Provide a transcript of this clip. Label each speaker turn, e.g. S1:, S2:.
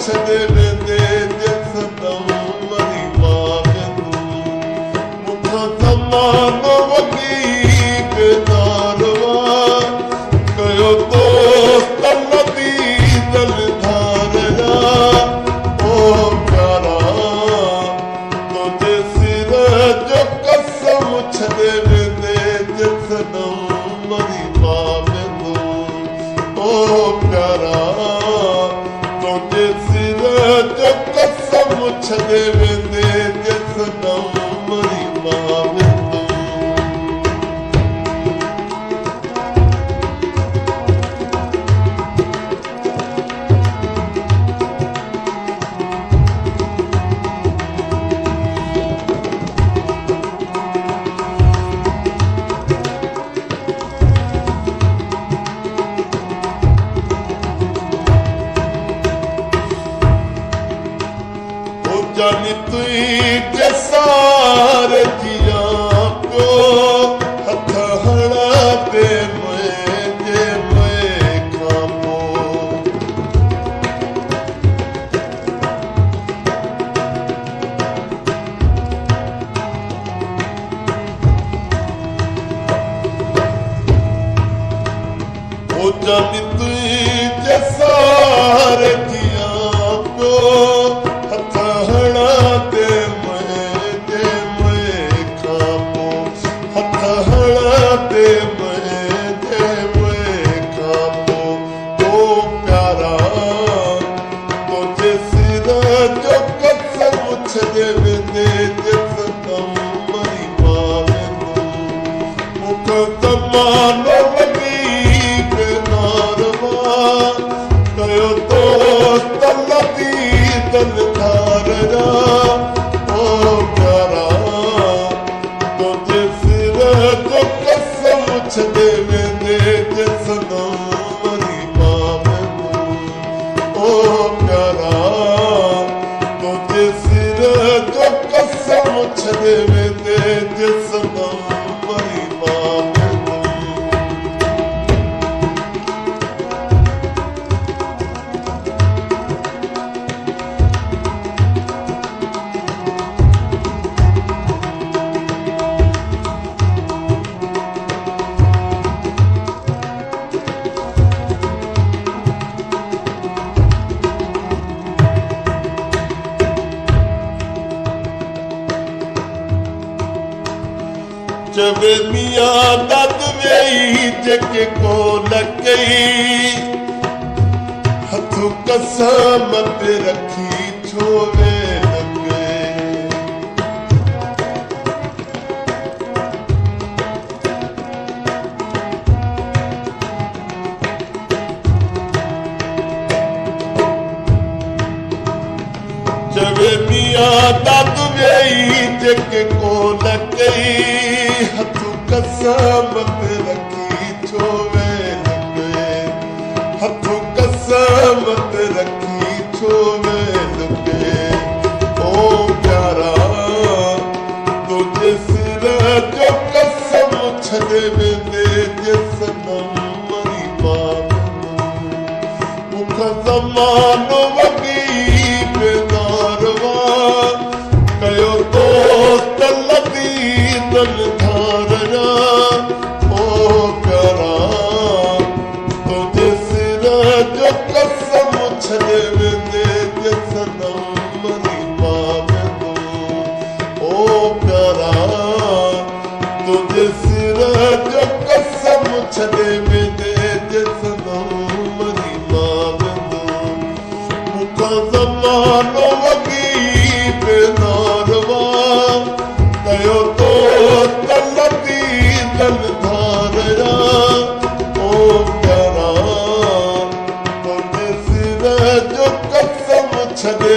S1: छॾे वेंदे ॾिसंदम वरी मां वेंदुमि मूंखां ज़मानो वॾी बेदारवा कयो दोस्त नदी दलधार जा ओ प्यारा तुंहिंजे सिर जो कसम छॾे वेंदे ॾिसंदम वरी मां वेंदुमि ओ प्यारा तुंहिंजे सिर जो कसम छॾे वेंदे ॾिसंदम वरी मां वेंदुमि जानी तुझे सारे जिया पियो हथ हड़ा पे मुझे मैं खामो ओ जानी तुझे सारे जिया पियो हथ हड़ाते मुझे मैं खामो हथ हड़ाते मुझे मैं खामो ओ प्यारा तुझे सिर जो कसम छॾे वेंदे ॾिसंदम वरी मां वेंदुमि मूंखां ज़मानो वॾी बेदारवा कयो दोस्त नदी दलधार जा ओ प्यारा तुंहिंजे सिर जो कसम छॾे वेंदे ॾिसंदम वरी मां वेंदुमि ओ प्यारा तुंहिंजे सिर जो कसम छॾे वेंदे ॾिसंदम वरी मां वेंदुमि चवे मियां दद वेई जेके को न कई हथु कसम पे रखी छो वे लगे चवे मियां दद वेई जेके को न कई हथु कसम पे रखी छो वे लगे हथु कसम पे रखी छो वे लगे ओ प्यारा तुझे सिर जो कसम छॾे वेंदे ॾिसंदम वरी मां वेंदुमि मूंखां ज़मानो वॾी बेदारवा कयो दोस्त नदी दलधार जा ओ प्यारा तुंहिंजे सिर जो कसम छॾे वेंदे ॾिसंदम वरी मां वेंदुमि ओ प्यारा तुंहिंजे सिर जो कसम छॾे वेंदे ॾिसंदम वरी मां वेंदुमि मूंखां ज़मानो वॾी बेदारवा कयो दोस्त नदी दलधार जा ओ प्यारा तुंहिंजे सिर जो कसम छॾे